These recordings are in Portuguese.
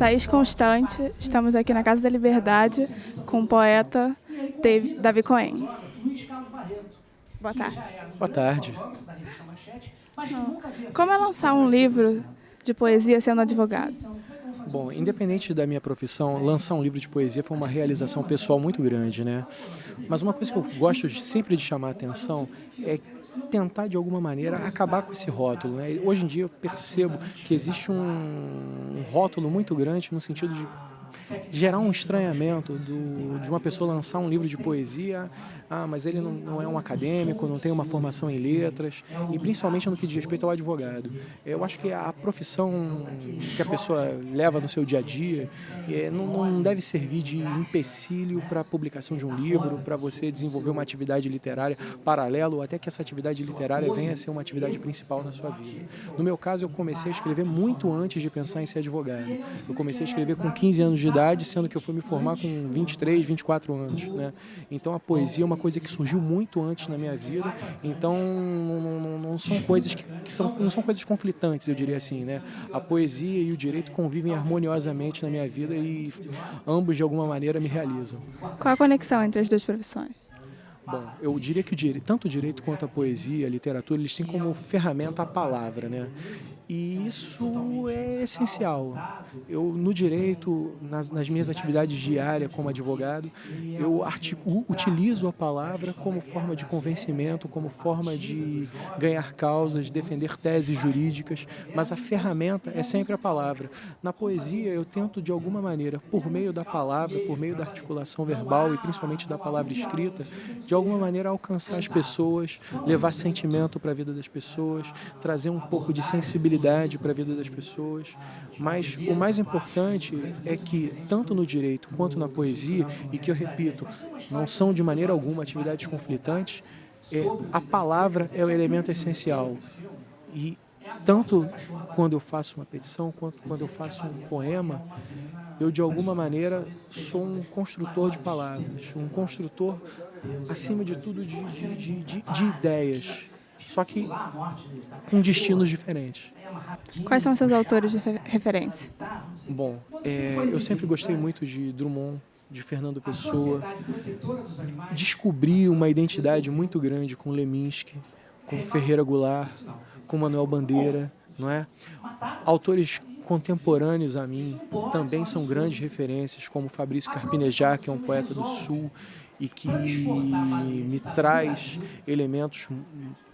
Thaís Constante, estamos aqui na Casa da Liberdade com o poeta Davi Cohen. Boa tarde. Boa tarde. Como é lançar um livro de poesia sendo advogado? Bom, independente da minha profissão, lançar um livro de poesia foi uma realização pessoal muito grande, né? Mas uma coisa que eu gosto sempre de chamar a atenção é tentar, de alguma maneira, acabar com esse rótulo, né? Hoje em dia eu percebo que existe um rótulo muito grande no sentido de gerar um estranhamento de uma pessoa lançar um livro de poesia, mas ele não é um acadêmico, não tem uma formação em letras, e principalmente no que diz respeito ao advogado. Eu acho que a profissão que a pessoa leva no seu dia a dia não deve servir de empecilho para a publicação de um livro, para você desenvolver uma atividade literária paralela, ou até que essa atividade literária venha a ser uma atividade principal na sua vida. No meu caso, eu comecei a escrever muito antes de pensar em ser advogado. Eu comecei a escrever com 15 anos de idade, sendo que eu fui me formar com 23, 24 anos, né? Então a poesia é uma coisa que surgiu muito antes na minha vida, então não são coisas não são coisas conflitantes, eu diria assim, né? A poesia e o direito convivem harmoniosamente na minha vida e ambos de alguma maneira me realizam. Qual a conexão entre as duas profissões? Bom, eu diria que tanto o direito quanto a poesia, a literatura, eles têm como ferramenta a palavra, né? E isso é essencial. Eu, no direito, nas minhas atividades diárias como advogado, eu utilizo a palavra como forma de convencimento, como forma de ganhar causas, defender teses jurídicas, mas a ferramenta é sempre a palavra. Na poesia, eu tento, de alguma maneira, por meio da palavra, por meio da articulação verbal e principalmente da palavra escrita, de alguma maneira alcançar as pessoas, levar sentimento para a vida das pessoas, trazer um pouco de sensibilidade para a vida das pessoas, mas o mais importante é que, tanto no direito quanto na poesia, e que eu repito, não são de maneira alguma atividades conflitantes, a palavra é o elemento essencial. E tanto quando eu faço uma petição, quanto quando eu faço um poema, eu de alguma maneira sou um construtor de palavras, um construtor, acima de tudo, de ideias, só que com destinos diferentes. Quais são seus autores de referência? Bom, eu sempre gostei muito de Drummond, de Fernando Pessoa. Descobri uma identidade muito grande com Leminski, com Ferreira Goulart, com Manuel Bandeira, não é? Autores contemporâneos a mim também são grandes referências, como Fabrício Carpinejar, que é um poeta do Sul e que me traz elementos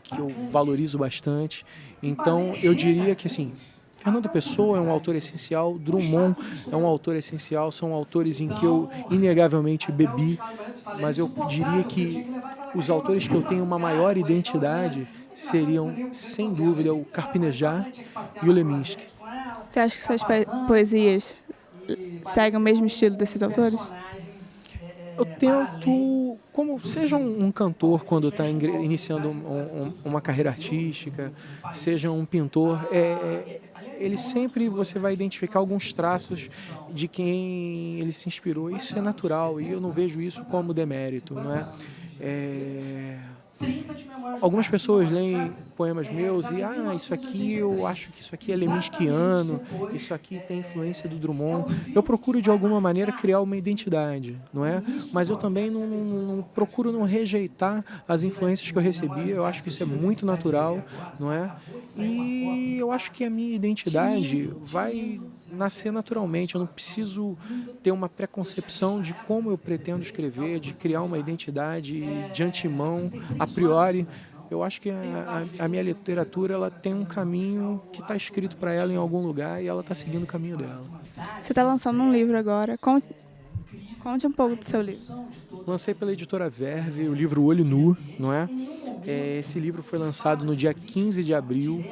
que eu valorizo bastante. Então, eu diria que, assim, Fernando Pessoa é um autor essencial, Drummond é um autor essencial, são autores em que eu inegavelmente bebi, mas eu diria que os autores que eu tenho uma maior identidade seriam, sem dúvida, o Carpinejar e o Leminski. Você acha que suas poesias seguem o mesmo estilo desses autores? Eu tento, como seja um cantor quando está iniciando uma carreira artística, seja um pintor, ele sempre você vai identificar alguns traços de quem ele se inspirou. Isso é natural e eu não vejo isso como demérito, não é? Algumas pessoas leem poemas meus e isso aqui, eu acho que isso aqui é leminskiano, isso aqui tem influência do Drummond. Eu procuro de alguma maneira criar uma identidade, não é? Mas eu também não procuro não rejeitar as influências que eu recebi. Eu acho que isso é muito natural, não é? E eu acho que a minha identidade vai nascer naturalmente. Eu não preciso ter uma preconcepção de como eu pretendo escrever, de criar uma identidade de antemão, a priori. Eu acho que a minha literatura ela tem um caminho que está escrito para ela em algum lugar e ela está seguindo o caminho dela. Você está lançando um livro agora. Conte um pouco do seu livro. Lancei pela editora Verve o livro Olho Nu, não é? Esse livro foi lançado no dia 15 de abril,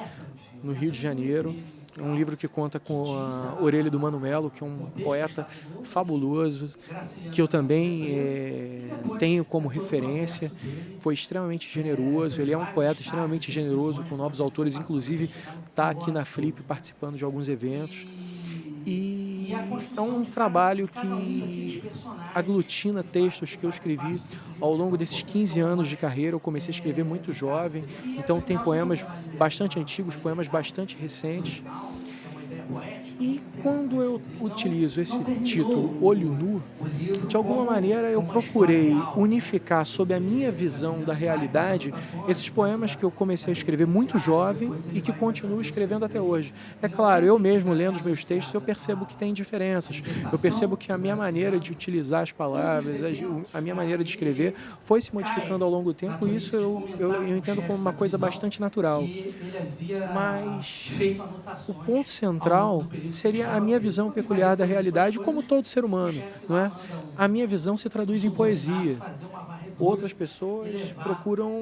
no Rio de Janeiro. É um livro que conta com a orelha do Mano Melo, que é um poeta fabuloso, que eu também tenho como referência. Foi extremamente generoso, ele é um poeta extremamente generoso com novos autores, inclusive está aqui na Flip participando de alguns eventos. E é um trabalho que aglutina textos que eu escrevi ao longo desses 15 anos de carreira. Eu comecei a escrever muito jovem, então tem poemas bastante antigos, poemas bastante recentes. E quando eu utilizo esse título Olho Nu, de alguma maneira eu procurei unificar sob a minha visão da realidade esses poemas que eu comecei a escrever muito jovem e que continuo escrevendo até hoje. É claro, eu mesmo lendo os meus textos eu percebo que tem diferenças, eu percebo que a minha maneira de utilizar as palavras, a minha maneira de escrever foi se modificando ao longo do tempo e isso eu entendo como uma coisa bastante natural. Mas o ponto central seria a minha visão peculiar da realidade, como todo ser humano, não é? A minha visão se traduz em poesia. Outras pessoas procuram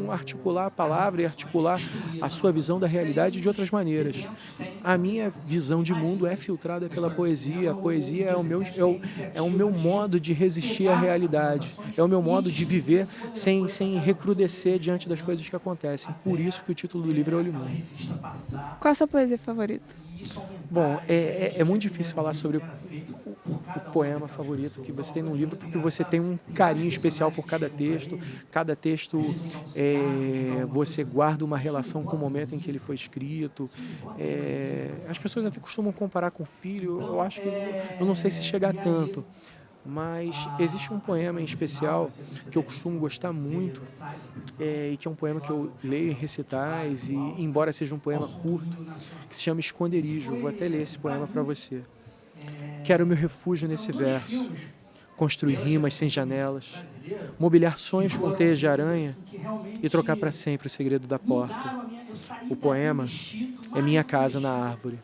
articular a palavra e articular a sua visão da realidade de outras maneiras. A minha visão de mundo é filtrada pela poesia. A poesia é o meu modo de resistir à realidade. É o meu modo de viver sem recrudescer diante das coisas que acontecem. Por isso que o título do livro é Olho Nu. Qual a sua poesia favorita? Bom, é muito difícil falar sobre o poema favorito que você tem no livro, porque você tem um carinho especial por cada texto. Cada texto você guarda uma relação com o momento em que ele foi escrito. As pessoas até costumam comparar com o filho, eu acho que eu não sei se chega a tanto. Mas existe um poema em especial que eu costumo gostar muito e que é um poema que eu leio em recitais e, embora seja um poema curto, que se chama Esconderijo. Eu vou até ler esse poema para você. Quero meu refúgio nesse verso, construir rimas sem janelas, mobiliar sonhos com teias de aranha e trocar para sempre o segredo da porta. O poema é minha casa na árvore.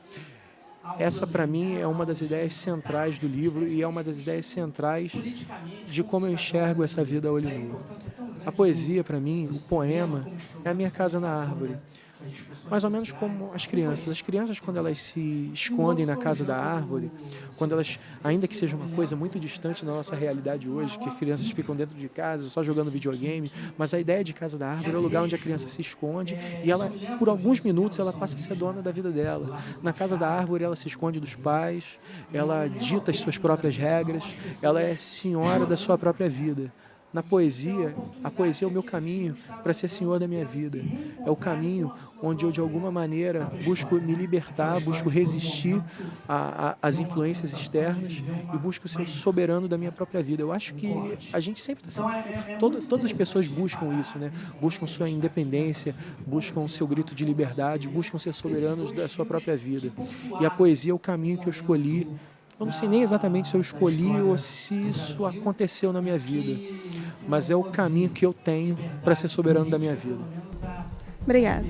Essa, para mim, é uma das ideias centrais do livro e é uma das ideias centrais de como eu enxergo essa vida a olho nu. A poesia, para mim, o poema, é a minha casa na árvore. Mais ou menos como as crianças. As crianças, quando elas se escondem na casa da árvore, quando elas, ainda que seja uma coisa muito distante da nossa realidade hoje, que as crianças ficam dentro de casa só jogando videogame, mas a ideia de casa da árvore é o lugar onde a criança se esconde e ela, por alguns minutos, ela passa a ser dona da vida dela. Na casa da árvore, ela se esconde dos pais, ela dita as suas próprias regras, ela é senhora da sua própria vida. Na poesia, a poesia é o meu caminho para ser senhor da minha vida. É o caminho onde eu, de alguma maneira, busco me libertar, busco resistir às influências externas e busco ser soberano da minha própria vida. Eu acho que a gente sempre está todas as pessoas buscam isso, né? Buscam sua independência, buscam seu grito de liberdade, buscam ser soberanos da sua própria vida. E a poesia é o caminho que eu escolhi. Eu não sei nem exatamente se eu escolhi ou se isso aconteceu na minha vida, mas é o caminho que eu tenho para ser soberano da minha vida. Obrigada.